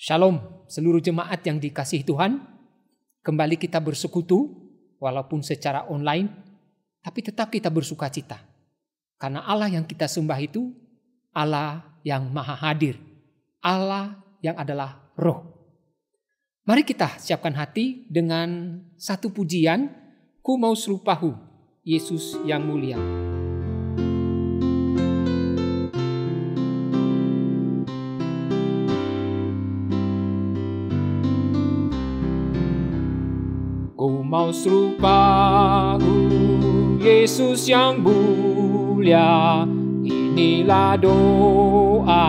Shalom seluruh jemaat yang dikasihi Tuhan. Kembali kita bersekutu walaupun secara online, tapi tetap kita bersuka cita. Karena Allah yang kita sembah itu Allah yang maha hadir, Allah yang adalah roh. Mari kita siapkan hati dengan satu pujian, Ku mau serupahu Yesus yang mulia. Ku mau serupahu Yesus yang mulia. Inilah doa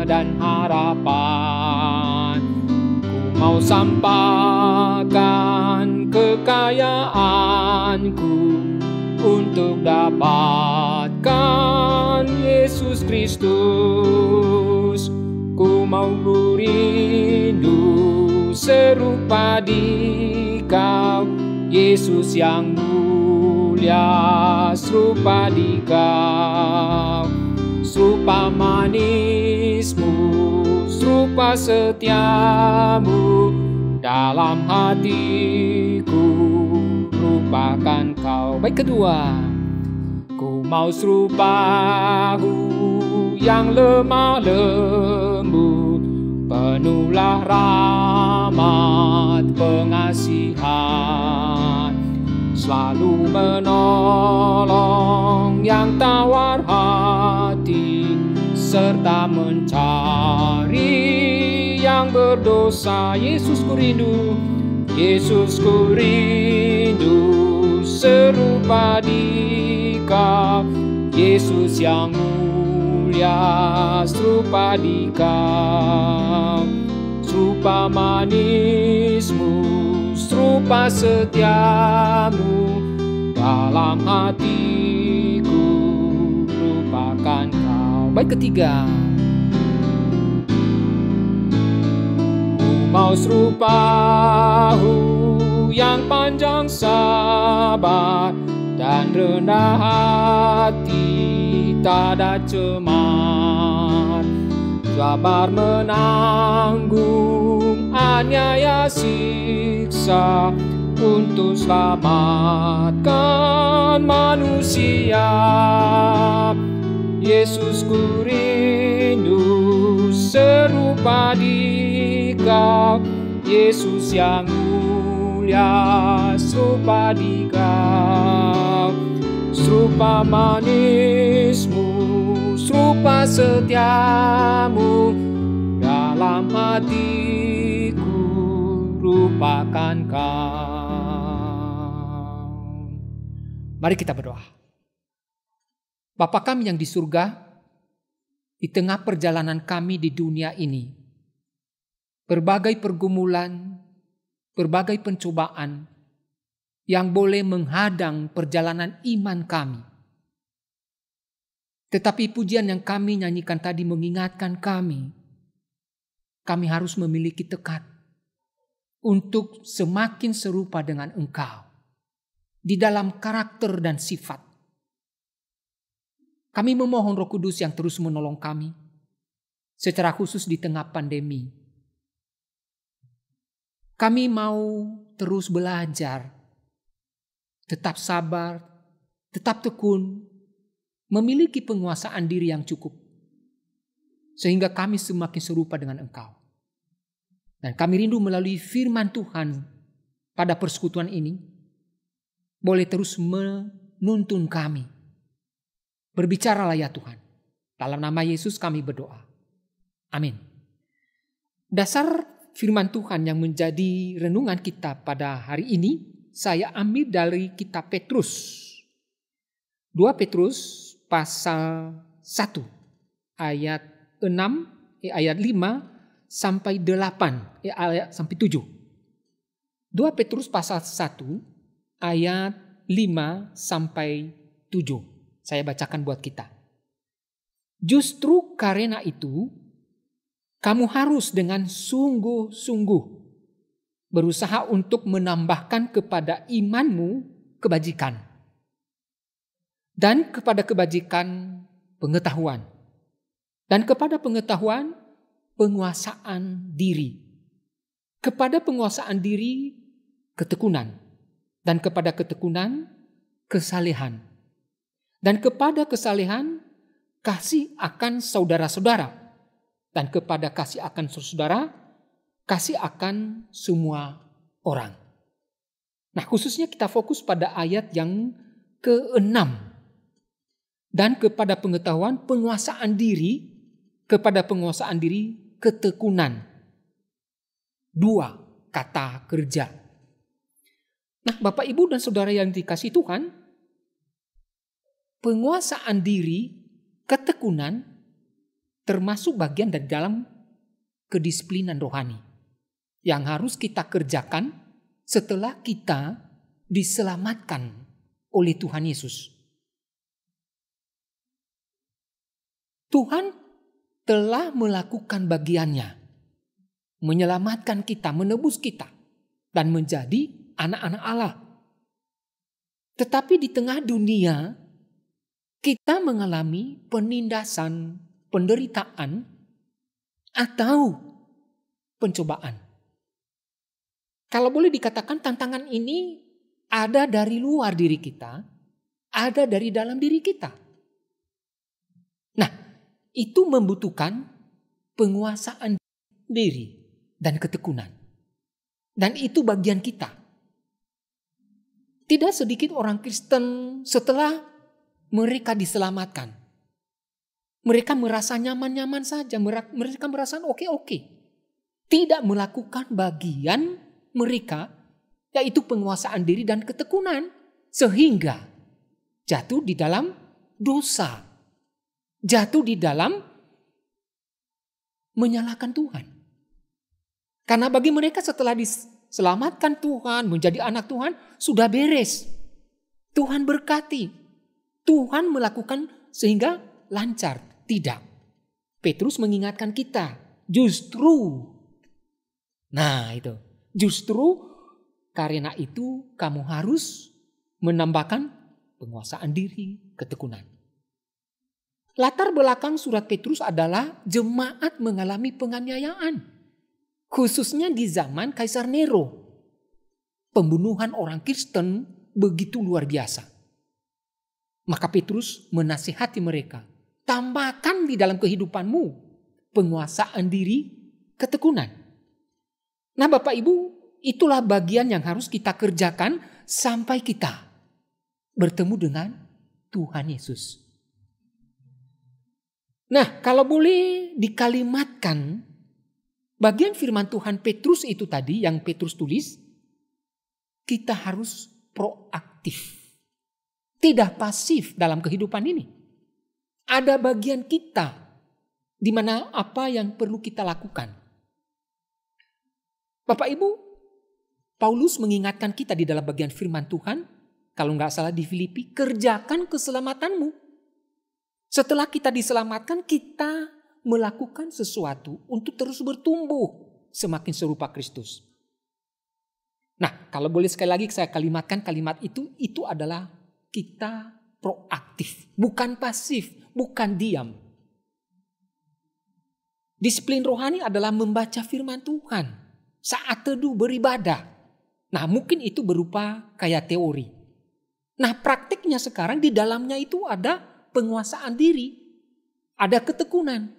dan harapan. Ku mau sampaikan kekayaanku untuk dapatkan Yesus Kristus. Ku mau rindu serupa di Kau, Yesus yang mulia, serupa di Kau. Serupa manismu, serupa setiamu, dalam hatiku lupakan Kau. Baik, kedua, ku mau serupahu yang lemah lembut, penuhlah rahmat pengasihan, selalu menolong yang tawar hati, serta mencari yang berdosa. Yesus ku rindu, Yesus ku rindu serupa di Kau, Yesus yang mulia, serupa di Kau. Serupa manismu, serupa setiamu, dalam hatiku lupakan Kau. Baik, ketiga, ku mau serupahu yang panjang sabar dan rendah hati, tak ada cemar, sabar menanggung aniaya siksa untuk selamatkan manusia. Yesus ku rindu serupa di Kau, Yesus yang mulia, serupa di Kau. Serupa manismu, serupa setiamu, dalam hatiku lupakan Kau. Mari kita berdoa. Bapa kami yang di surga, di tengah perjalanan kami di dunia ini, berbagai pergumulan, berbagai pencobaan yang boleh menghadang perjalanan iman kami. Tetapi pujian yang kami nyanyikan tadi mengingatkan kami harus memiliki tekad untuk semakin serupa dengan Engkau di dalam karakter dan sifat. Kami memohon Roh Kudus yang terus menolong kami, secara khusus di tengah pandemi. Kami mau terus belajar, tetap sabar, tetap tekun, memiliki penguasaan diri yang cukup, sehingga kami semakin serupa dengan Engkau. Dan kami rindu melalui firman Tuhan pada persekutuan ini, boleh terus menuntun kami. Berbicaralah ya Tuhan. Dalam nama Yesus kami berdoa. Amin. Dasar firman Tuhan yang menjadi renungan kita pada hari ini, saya ambil dari kitab Petrus. 2 Petrus pasal 1 ayat 6, ayat 5 sampai 8, ayat sampai 7. 2 Petrus pasal 1 ayat 5 sampai 7. Saya bacakan buat kita. Justru karena itu, kamu harus dengan sungguh-sungguh berusaha untuk menambahkan kepada imanmu kebajikan, dan kepada kebajikan pengetahuan, dan kepada pengetahuan penguasaan diri. Kepada penguasaan diri, ketekunan. Dan kepada ketekunan, kesalehan. Dan kepada kesalehan, kasih akan saudara-saudara. Dan kepada kasih akan saudara, kasih akan semua orang. Nah, khususnya kita fokus pada ayat yang ke-6. Dan kepada pengetahuan penguasaan diri, kepada penguasaan diri ketekunan. 2 kata kerja. Nah, Bapak, Ibu, dan saudara yang dikasihi Tuhan, penguasaan diri, ketekunan, termasuk bagian dari dalam kedisiplinan rohani yang harus kita kerjakan setelah kita diselamatkan oleh Tuhan Yesus. Tuhan telah melakukan bagiannya, menyelamatkan kita, menebus kita, dan menjadi anak-anak Allah. Tetapi di tengah dunia, kita mengalami penindasan, penderitaan, atau pencobaan. Kalau boleh dikatakan, tantangan ini ada dari luar diri kita, ada dari dalam diri kita. Nah, itu membutuhkan penguasaan diri dan ketekunan. Dan itu bagian kita. Tidak sedikit orang Kristen setelah mereka diselamatkan, mereka merasa nyaman-nyaman saja, mereka merasa oke-oke. Tidak melakukan bagian mereka, yaitu penguasaan diri dan ketekunan. Sehingga jatuh di dalam dosa. Jatuh di dalam menyalahkan Tuhan. Karena bagi mereka setelah diselamatkan Tuhan, menjadi anak Tuhan, sudah beres. Tuhan berkati. Tuhan melakukan sehingga lancar. Tidak. Petrus mengingatkan kita. Justru karena itu kamu harus menambahkan penguasaan diri, ketekunan. Latar belakang surat Petrus adalah jemaat mengalami penganiayaan. Khususnya di zaman Kaisar Nero. Pembunuhan orang Kristen begitu luar biasa. Maka Petrus menasihati mereka. Tambahkan di dalam kehidupanmu penguasaan diri, ketekunan. Nah, Bapak Ibu, itulah bagian yang harus kita kerjakan sampai kita bertemu dengan Tuhan Yesus. Nah, kalau boleh dikalimatkan, bagian firman Tuhan Petrus itu tadi yang Petrus tulis, kita harus proaktif. Tidak pasif dalam kehidupan ini. Ada bagian kita di mana apa yang perlu kita lakukan. Bapak Ibu, Paulus mengingatkan kita di dalam bagian firman Tuhan, kalau nggak salah di Filipi, kerjakan keselamatanmu. Setelah kita diselamatkan, kita melakukan sesuatu untuk terus bertumbuh semakin serupa Kristus. Nah, kalau boleh sekali lagi saya kalimatkan kalimat itu adalah kita proaktif, bukan pasif, bukan diam. Disiplin rohani adalah membaca firman Tuhan saat teduh beribadah. Nah, mungkin itu berupa kayak teori. Nah, praktiknya sekarang di dalamnya itu ada penguasaan diri, ada ketekunan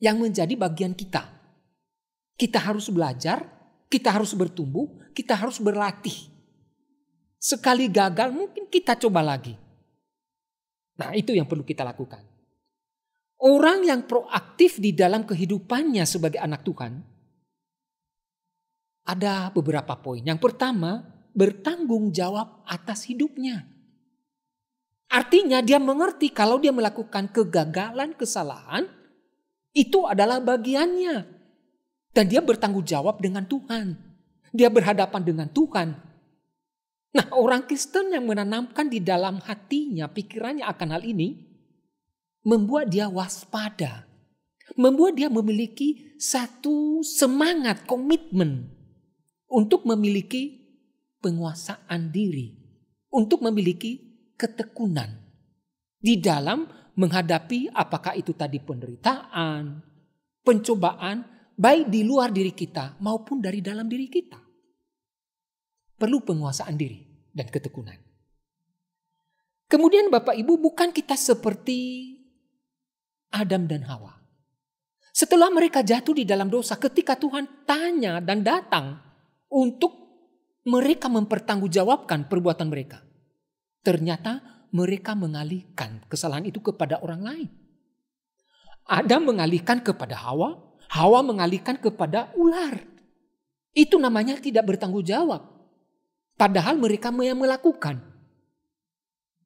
yang menjadi bagian kita. Kita harus belajar, kita harus bertumbuh, kita harus berlatih. Sekali gagal mungkin kita coba lagi. Nah, itu yang perlu kita lakukan. Orang yang proaktif di dalam kehidupannya sebagai anak Tuhan, ada beberapa poin. Yang pertama, bertanggung jawab atas hidupnya. Artinya dia mengerti kalau dia melakukan kegagalan, kesalahan, itu adalah bagiannya. Dan dia bertanggung jawab dengan Tuhan. Dia berhadapan dengan Tuhan. Nah, orang Kristen yang menanamkan di dalam hatinya, pikirannya akan hal ini, membuat dia waspada. Membuat dia memiliki satu semangat, komitmen untuk memiliki penguasaan diri. Untuk memiliki ketekunan di dalam menghadapi apakah itu tadi penderitaan, pencobaan, baik di luar diri kita maupun dari dalam diri kita. Perlu penguasaan diri dan ketekunan. Kemudian Bapak Ibu, bukan kita seperti Adam dan Hawa. Setelah mereka jatuh di dalam dosa, ketika Tuhan tanya dan datang untuk mereka mempertanggungjawabkan perbuatan mereka, ternyata mereka mengalihkan kesalahan itu kepada orang lain. Adam mengalihkan kepada Hawa, Hawa mengalihkan kepada ular. Itu namanya tidak bertanggung jawab. Padahal mereka yang melakukan.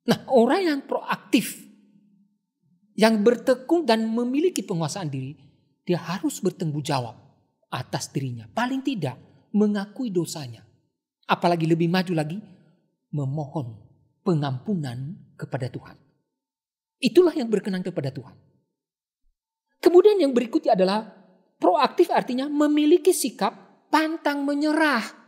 Nah, orang yang proaktif, yang bertekun dan memiliki penguasaan diri, dia harus bertanggung jawab atas dirinya. Paling tidak mengakui dosanya. Apalagi lebih maju lagi, memohon pengampunan kepada Tuhan. Itulah yang berkenan kepada Tuhan. Kemudian yang berikutnya adalah proaktif, artinya memiliki sikap pantang menyerah.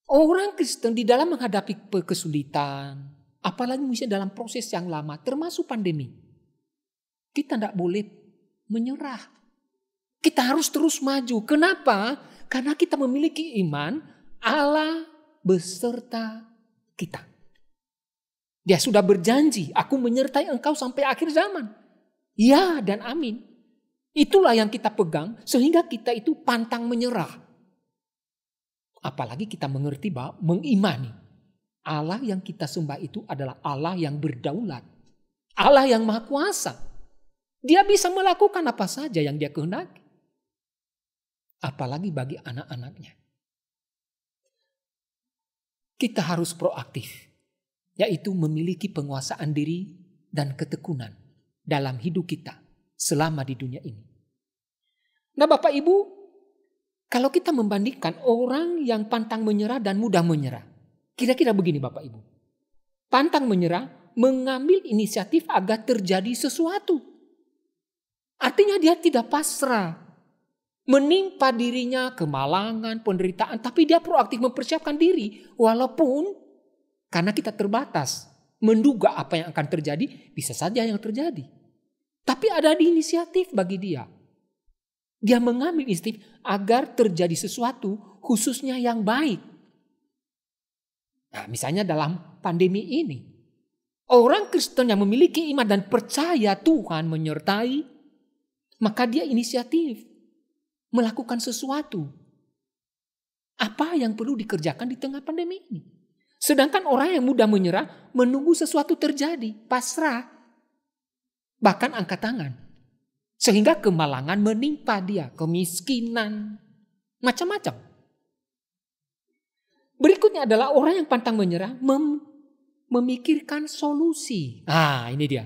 Orang Kristen di dalam menghadapi kesulitan, apalagi misalnya dalam proses yang lama, termasuk pandemi, kita tidak boleh menyerah. Kita harus terus maju. Kenapa? Karena kita memiliki iman Allah beserta kita. Dia sudah berjanji, aku menyertai engkau sampai akhir zaman. Ya dan amin. Itulah yang kita pegang sehingga kita itu pantang menyerah. Apalagi kita mengerti bahwa mengimani Allah yang kita sembah itu adalah Allah yang berdaulat. Allah yang maha kuasa. Dia bisa melakukan apa saja yang dia kehendaki. Apalagi bagi anak-anaknya. Kita harus proaktif. Yaitu memiliki penguasaan diri dan ketekunan dalam hidup kita selama di dunia ini. Nah Bapak Ibu, kalau kita membandingkan orang yang pantang menyerah dan mudah menyerah. Kira-kira begini Bapak Ibu. Pantang menyerah mengambil inisiatif agar terjadi sesuatu. Artinya dia tidak pasrah. Menimpa dirinya kemalangan, penderitaan. Tapi dia proaktif mempersiapkan diri. Walaupun karena kita terbatas. Menduga apa yang akan terjadi, bisa saja yang terjadi. Tapi ada inisiatif bagi dia. Dia mengambil inisiatif agar terjadi sesuatu khususnya yang baik. Nah, misalnya dalam pandemi ini. Orang Kristen yang memiliki iman dan percaya Tuhan menyertai. Maka dia inisiatif. Melakukan sesuatu. Apa yang perlu dikerjakan di tengah pandemi ini. Sedangkan orang yang mudah menyerah menunggu sesuatu terjadi. Pasrah. Bahkan angkat tangan. Sehingga kemalangan menimpa dia, kemiskinan, macam-macam. Berikutnya adalah orang yang pantang menyerah memikirkan solusi. Ah, ini dia.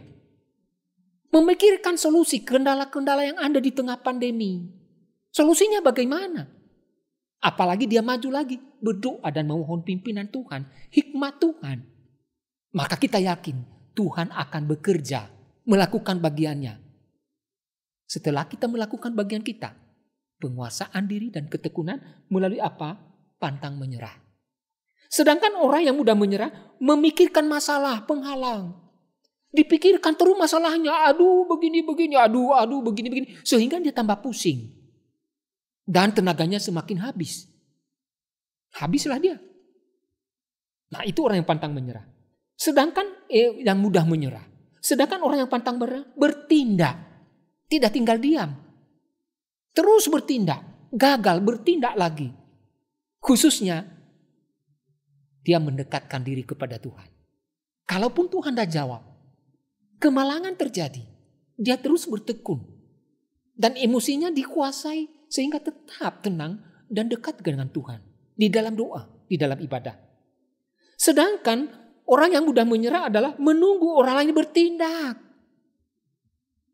Memikirkan solusi kendala-kendala yang ada di tengah pandemi. Solusinya bagaimana? Apalagi dia maju lagi, berdoa dan memohon pimpinan Tuhan, hikmat Tuhan. Maka kita yakin Tuhan akan bekerja, melakukan bagiannya. Setelah kita melakukan bagian kita, penguasaan diri dan ketekunan melalui apa? Pantang menyerah. Sedangkan orang yang mudah menyerah memikirkan masalah penghalang. Dipikirkan terus masalahnya, aduh begini-begini, aduh begini-begini. Sehingga dia tambah pusing. Dan tenaganya semakin habis. Habislah dia. Nah itu orang yang pantang menyerah. Sedangkan yang mudah menyerah. Sedangkan orang yang pantang menyerah bertindak. Tidak tinggal diam. Terus bertindak. Gagal bertindak lagi. Khususnya dia mendekatkan diri kepada Tuhan. Kalaupun Tuhan tidak jawab. Kemalangan terjadi. Dia terus bertekun. Dan emosinya dikuasai. Sehingga tetap tenang dan dekat dengan Tuhan. Di dalam doa. Di dalam ibadah. Sedangkan orang yang mudah menyerah adalah menunggu orang lain bertindak.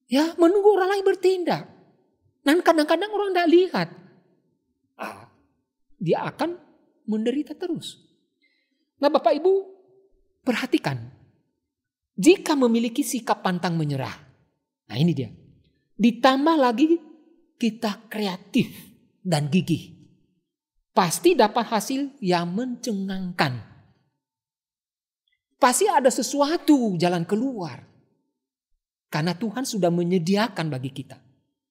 Ya, menunggu orang lain bertindak. Dan kadang-kadang orang tidak lihat. Dia akan menderita terus. Nah Bapak Ibu, perhatikan. Jika memiliki sikap pantang menyerah. Nah ini dia. Ditambah lagi kita kreatif dan gigih. Pasti dapat hasil yang mencengangkan. Pasti ada sesuatu jalan keluar. Karena Tuhan sudah menyediakan bagi kita.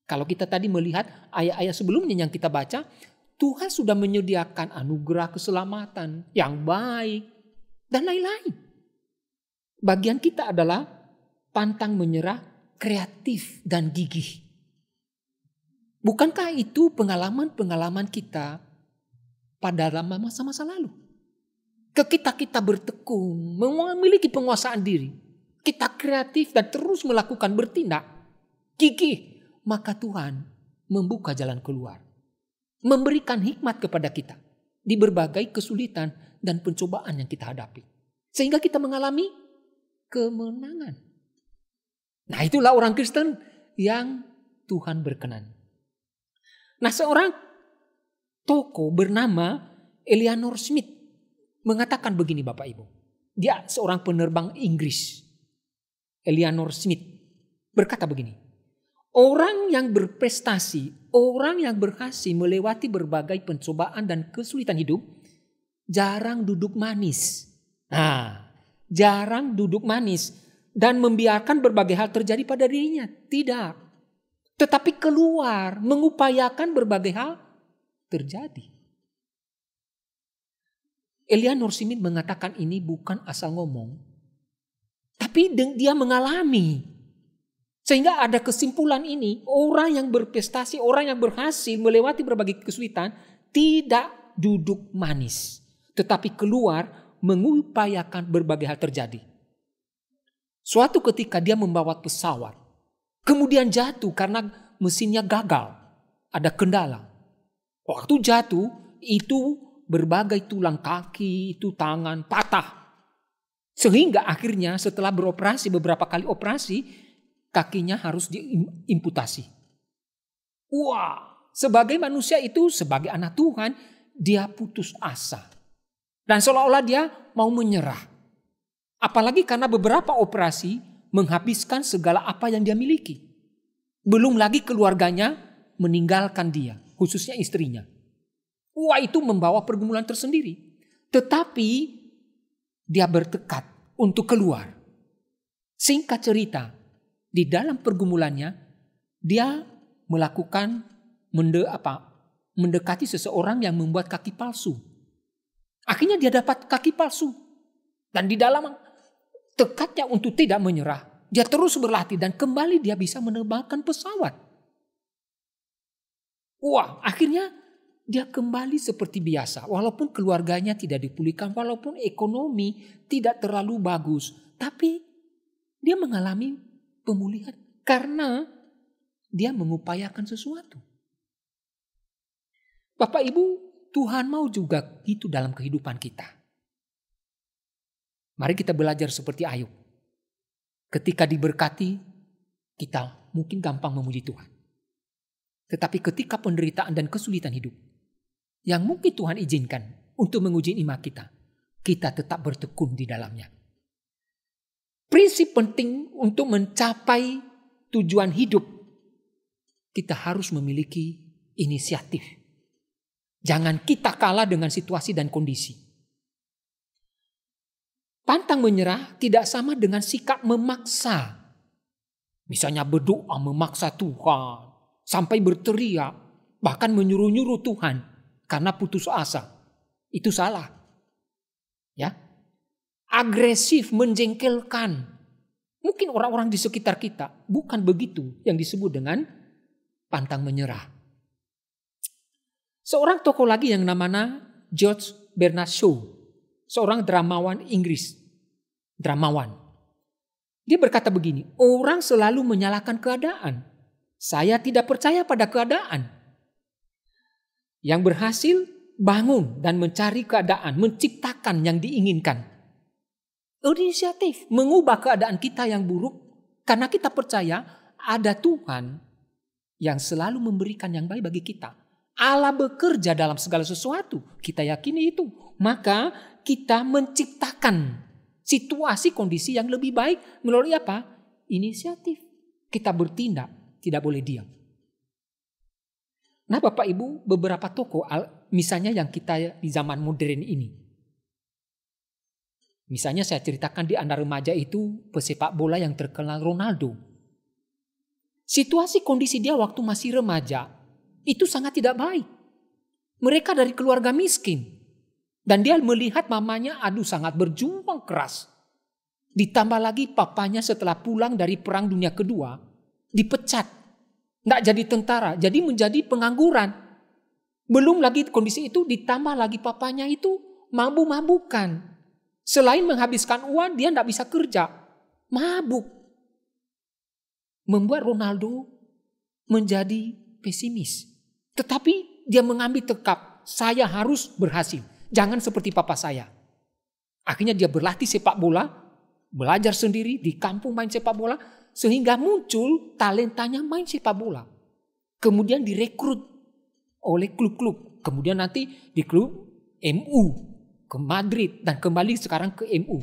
Kalau kita tadi melihat ayat-ayat sebelumnya yang kita baca, Tuhan sudah menyediakan anugerah keselamatan yang baik dan lain-lain. Bagian kita adalah pantang menyerah, kreatif dan gigih. Bukankah itu pengalaman-pengalaman kita pada masa-masa lalu? Ketika kita bertekun, memiliki penguasaan diri, kita kreatif dan terus melakukan bertindak, gigih, maka Tuhan membuka jalan keluar. Memberikan hikmat kepada kita di berbagai kesulitan dan pencobaan yang kita hadapi. Sehingga kita mengalami kemenangan. Nah, itulah orang Kristen yang Tuhan berkenan. Nah, seorang tokoh bernama Eleanor Smith mengatakan begini Bapak Ibu. Dia seorang penerbang Inggris. Eleanor Smith berkata begini. Orang yang berprestasi, orang yang berhasil melewati berbagai pencobaan dan kesulitan hidup, jarang duduk manis. Nah, jarang duduk manis dan membiarkan berbagai hal terjadi pada dirinya. Tidak. Tetapi keluar, mengupayakan berbagai hal terjadi. Eleanor Smith mengatakan ini bukan asal ngomong, tapi dia mengalami. Sehingga ada kesimpulan ini, orang yang berprestasi, orang yang berhasil melewati berbagai kesulitan, tidak duduk manis. Tetapi keluar mengupayakan berbagai hal terjadi. Suatu ketika dia membawa pesawat, kemudian jatuh karena mesinnya gagal, ada kendala. Waktu jatuh, itu berbagai tulang kaki, itu tangan patah. Sehingga akhirnya setelah beroperasi, beberapa kali operasi, kakinya harus diimputasi. Wah, sebagai manusia itu, sebagai anak Tuhan, dia putus asa. Dan seolah-olah dia mau menyerah. Apalagi karena beberapa operasi menghabiskan segala apa yang dia miliki. Belum lagi keluarganya meninggalkan dia, khususnya istrinya. Wah, itu membawa pergumulan tersendiri. Tetapi dia bertekad untuk keluar. Singkat cerita, di dalam pergumulannya, dia melakukan mendekati seseorang yang membuat kaki palsu. Akhirnya dia dapat kaki palsu. Dan di dalam tekadnya untuk tidak menyerah, dia terus berlatih dan kembali dia bisa menerbangkan pesawat. Wah, akhirnya dia kembali seperti biasa. Walaupun keluarganya tidak dipulihkan, walaupun ekonomi tidak terlalu bagus. Tapi dia mengalami pemulihan karena dia mengupayakan sesuatu. Bapak Ibu, Tuhan mau juga itu dalam kehidupan kita. Mari kita belajar seperti Ayub. Ketika diberkati, kita mungkin gampang memuji Tuhan. Tetapi ketika penderitaan dan kesulitan hidup, yang mungkin Tuhan izinkan untuk menguji iman kita, kita tetap bertekun di dalamnya. Prinsip penting untuk mencapai tujuan hidup, kita harus memiliki inisiatif. Jangan kita kalah dengan situasi dan kondisi. Pantang menyerah tidak sama dengan sikap memaksa. Misalnya berdoa memaksa Tuhan, sampai berteriak, bahkan menyuruh-nyuruh Tuhan karena putus asa. Itu salah. Ya. Agresif, menjengkelkan. Mungkin orang-orang di sekitar kita bukan begitu yang disebut dengan pantang menyerah. Seorang tokoh lagi yang namanya George Bernard Shaw, seorang dramawan Inggris. Dramawan. Dia berkata begini, orang selalu menyalahkan keadaan. Saya tidak percaya pada keadaan. Yang berhasil bangun dan mencari keadaan, menciptakan yang diinginkan. Inisiatif mengubah keadaan kita yang buruk karena kita percaya ada Tuhan yang selalu memberikan yang baik bagi kita. Allah bekerja dalam segala sesuatu. Kita yakini itu. Maka kita menciptakan situasi kondisi yang lebih baik melalui apa? Inisiatif. Kita bertindak, tidak boleh diam. Nah Bapak Ibu, beberapa tokoh misalnya yang kita di zaman modern ini. Misalnya saya ceritakan di anak remaja itu pesepak bola yang terkenal Ronaldo. Situasi kondisi dia waktu masih remaja itu sangat tidak baik. Mereka dari keluarga miskin. Dan dia melihat mamanya sangat berjuang keras. Ditambah lagi papanya setelah pulang dari perang dunia kedua dipecat. Nggak jadi tentara, jadi menjadi pengangguran. Belum lagi kondisi itu ditambah lagi papanya itu mabuk-mabukan. Selain menghabiskan uang dia nggak bisa kerja. Mabuk. Membuat Ronaldo menjadi pesimis. Tetapi dia mengambil tekad, saya harus berhasil. Jangan seperti papa saya. Akhirnya dia berlatih sepak bola, belajar sendiri di kampung main sepak bola, sehingga muncul talentanya main sepak bola. Kemudian direkrut oleh klub-klub. Kemudian nanti di klub MU, ke Madrid, dan kembali sekarang ke MU.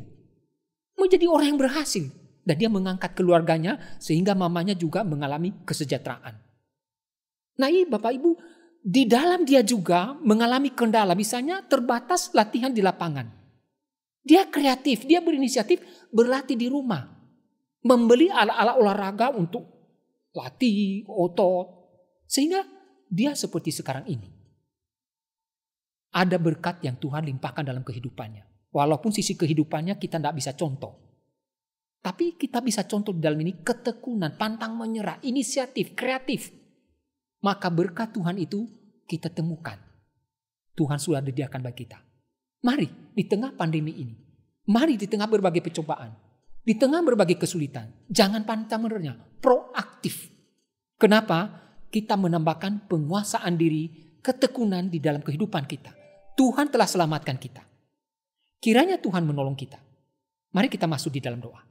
Menjadi orang yang berhasil. Dan dia mengangkat keluarganya sehingga mamanya juga mengalami kesejahteraan. Nah Bapak Ibu, di dalam dia juga mengalami kendala, misalnya terbatas latihan di lapangan. Dia kreatif, dia berinisiatif berlatih di rumah. Membeli alat-alat olahraga untuk latih, otot. Sehingga dia seperti sekarang ini. Ada berkat yang Tuhan limpahkan dalam kehidupannya. Walaupun sisi kehidupannya kita tidak bisa contoh. Tapi kita bisa contoh di dalam ini ketekunan, pantang menyerah, inisiatif, kreatif. Maka berkat Tuhan itu kita temukan. Tuhan sudah disediakan bagi kita. Mari di tengah pandemi ini. Mari di tengah berbagai percobaan. Di tengah berbagai kesulitan. Jangan pantang menyerah. Proaktif. Kenapa? Kita menambahkan penguasaan diri, ketekunan di dalam kehidupan kita. Tuhan telah selamatkan kita. Kiranya Tuhan menolong kita. Mari kita masuk di dalam doa.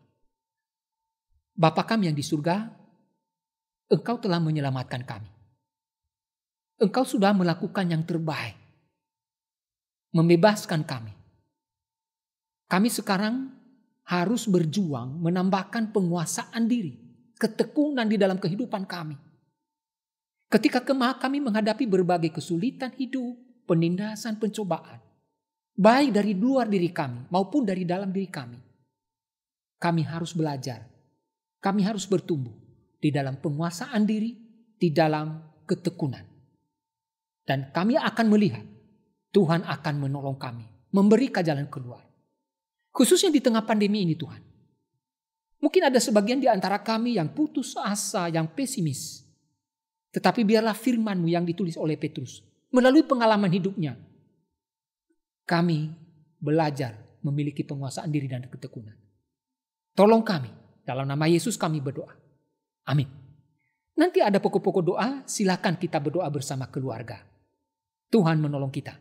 Bapa kami yang di surga, Engkau telah menyelamatkan kami. Engkau sudah melakukan yang terbaik. Membebaskan kami. Kami sekarang harus berjuang menambahkan penguasaan diri. Ketekunan di dalam kehidupan kami. Ketika kami menghadapi berbagai kesulitan hidup, penindasan, pencobaan. Baik dari luar diri kami maupun dari dalam diri kami. Kami harus belajar. Kami harus bertumbuh di dalam penguasaan diri, di dalam ketekunan. Dan kami akan melihat Tuhan akan menolong kami, memberi jalan keluar. Khususnya di tengah pandemi ini Tuhan. Mungkin ada sebagian di antara kami yang putus asa, yang pesimis. Tetapi biarlah firman-Mu yang ditulis oleh Petrus, melalui pengalaman hidupnya, kami belajar memiliki penguasaan diri dan ketekunan. Tolong kami. Dalam nama Yesus kami berdoa. Amin. Nanti ada pokok-pokok doa, silakan kita berdoa bersama keluarga. Tuhan menolong kita.